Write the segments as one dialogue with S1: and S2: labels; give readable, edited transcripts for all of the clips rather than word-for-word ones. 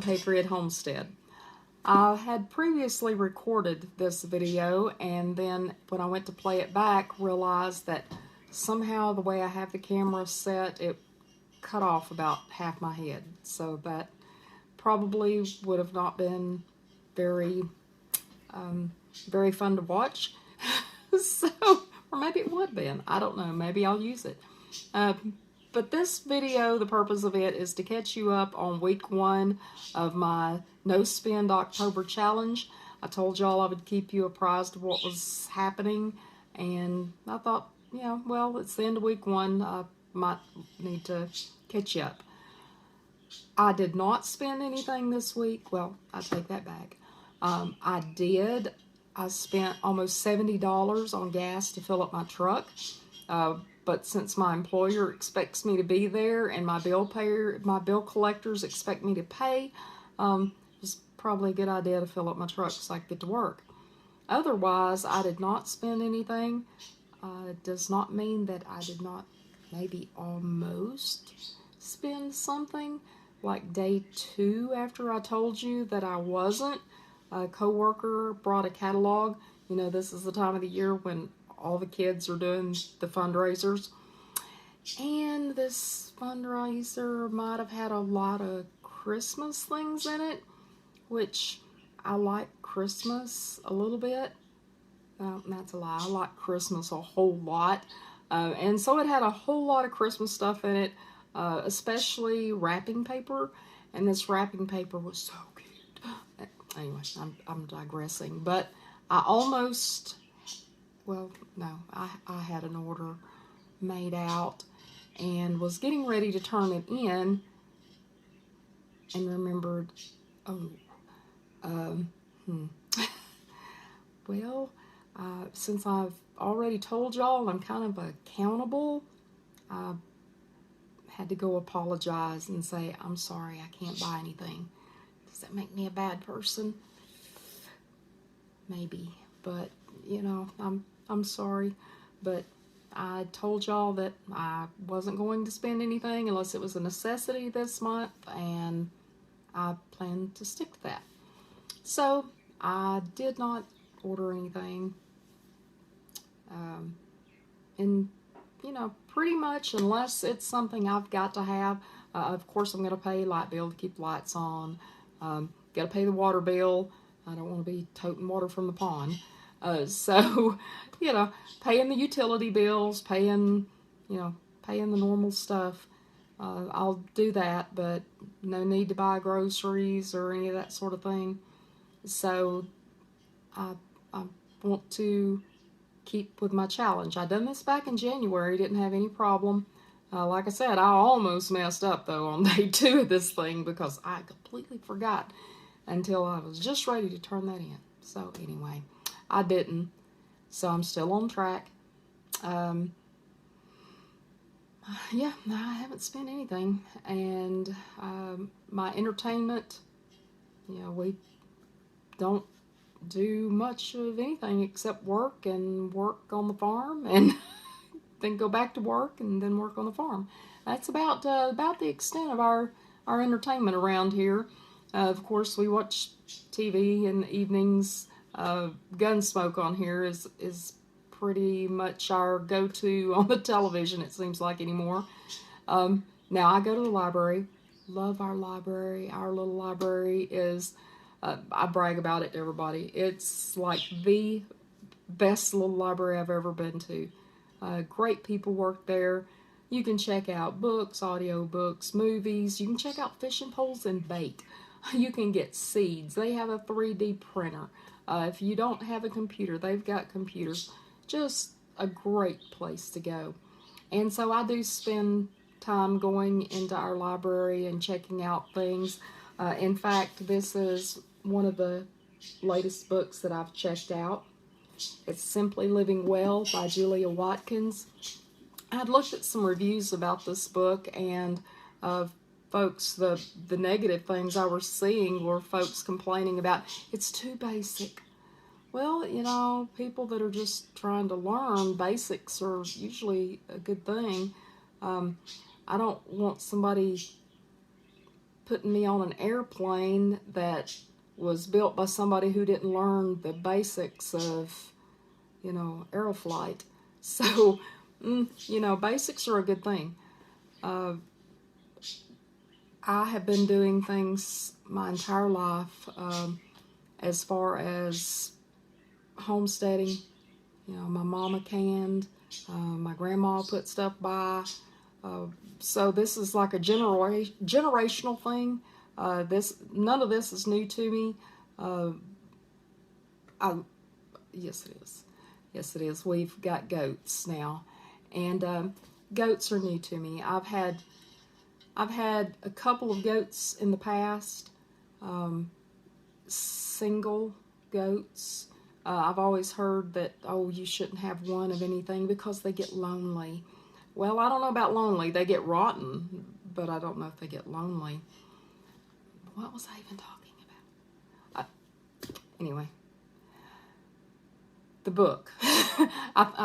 S1: Patriot Homestead. I had previously recorded this video, and then when I went to play it back, realized that somehow the way I have the camera set, it cut off about half my head. So that probably would have not been very, very fun to watch. So, or maybe it would have been. I don't know. Maybe I'll use it. But this video, the purpose of it is to catch you up on week 1 of my No Spend October challenge. I told y'all I would keep you apprised of what was happening, and I thought, yeah, well, it's the end of week 1. I might need to catch you up. I did not spend anything this week. Well, I take that back. I did. I spent almost $70 on gas to fill up my truck. But since my employer expects me to be there and my bill collectors expect me to pay, it's probably a good idea to fill up my truck so I can get to work. Otherwise, I did not spend anything. It does not mean that I did not maybe almost spend something. Like day 2 after I told you that I wasn't, a coworker brought a catalog. You know, this is the time of the year when all the kids are doing the fundraisers. And this fundraiser might have had a lot of Christmas things in it, which I like Christmas a little bit. That's a lie. I like Christmas a whole lot. And so it had a whole lot of Christmas stuff in it, especially wrapping paper. And this wrapping paper was so cute. Anyway, I'm digressing. But I almost... Well, no, I had an order made out and was getting ready to turn it in and remembered, well, since I've already told y'all I'm kind of accountable, I had to go apologize and say, I'm sorry, I can't buy anything. Does that make me a bad person? Maybe, but, you know, I'm sorry, but I told y'all that I wasn't going to spend anything unless it was a necessity this month, and I plan to stick to that. So I did not order anything, and you know, pretty much unless it's something I've got to have. Of course, I'm going to pay light bill to keep the lights on. Got to pay the water bill. I don't want to be toting water from the pond. So, you know, paying the utility bills, paying the normal stuff. I'll do that, but no need to buy groceries or any of that sort of thing. So, I want to keep with my challenge. I done this back in January, didn't have any problem. Like I said, I almost messed up, though, on day 2 of this thing because I completely forgot until I was just ready to turn that in. So, anyway. I didn't, so I'm still on track. Yeah, I haven't spent anything, and my entertainment, you know, we don't do much of anything except work and work on the farm, and then go back to work and then work on the farm. That's about the extent of our entertainment around here. Of course, we watch TV in the evenings. Gunsmoke on here is pretty much our go-to on the television, it seems like, anymore. Now I go to the library. Love our library. Our little library is, I brag about it to everybody. It's like the best little library I've ever been to. Great people work there. You can check out books, audio books, movies. You can check out fishing poles and bait. You can get seeds. They have a 3D printer. If you don't have a computer, they've got computers. Just a great place to go. And so I do spend time going into our library and checking out things. In fact, this is one of the latest books that I've checked out. It's Simply Living Well by Julia Watkins. I'd looked at some reviews about this book, and folks, the negative things I was seeing were folks complaining about it's too basic. Well, you know, people that are just trying to learn, basics are usually a good thing. I don't want somebody putting me on an airplane that was built by somebody who didn't learn the basics of, aeroflight. So, basics are a good thing. I have been doing things my entire life as far as homesteading. My mama canned, my grandma put stuff by. So this is like a generational thing. None of this is new to me. Yes, it is. Yes, it is. We've got goats now, and goats are new to me. I've had a couple of goats in the past, single goats. I've always heard that, oh, you shouldn't have one of anything because they get lonely. Well, I don't know about lonely. They get rotten, but I don't know if they get lonely. What was I even talking about? Anyway, the book.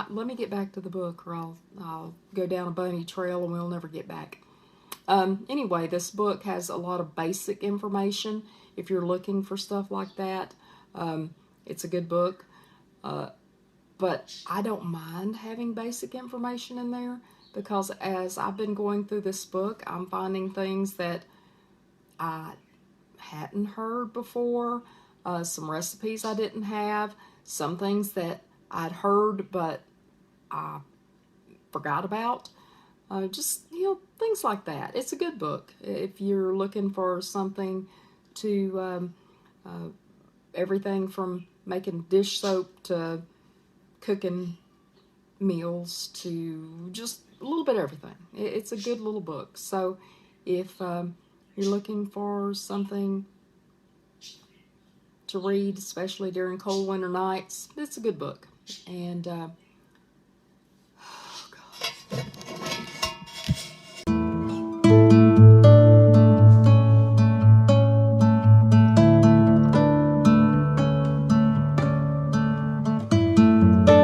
S1: Let me get back to the book, or I'll go down a bunny trail and we'll never get back. Anyway, this book has a lot of basic information. If you're looking for stuff like that, it's a good book. But I don't mind having basic information in there, because as I've been going through this book, I'm finding things that I hadn't heard before, some recipes I didn't have, some things that I'd heard but I forgot about. Just, things like that. It's a good book if you're looking for something to, everything from making dish soap to cooking meals to just a little bit of everything. It's a good little book. So if you're looking for something to read, especially during cold winter nights, it's a good book. And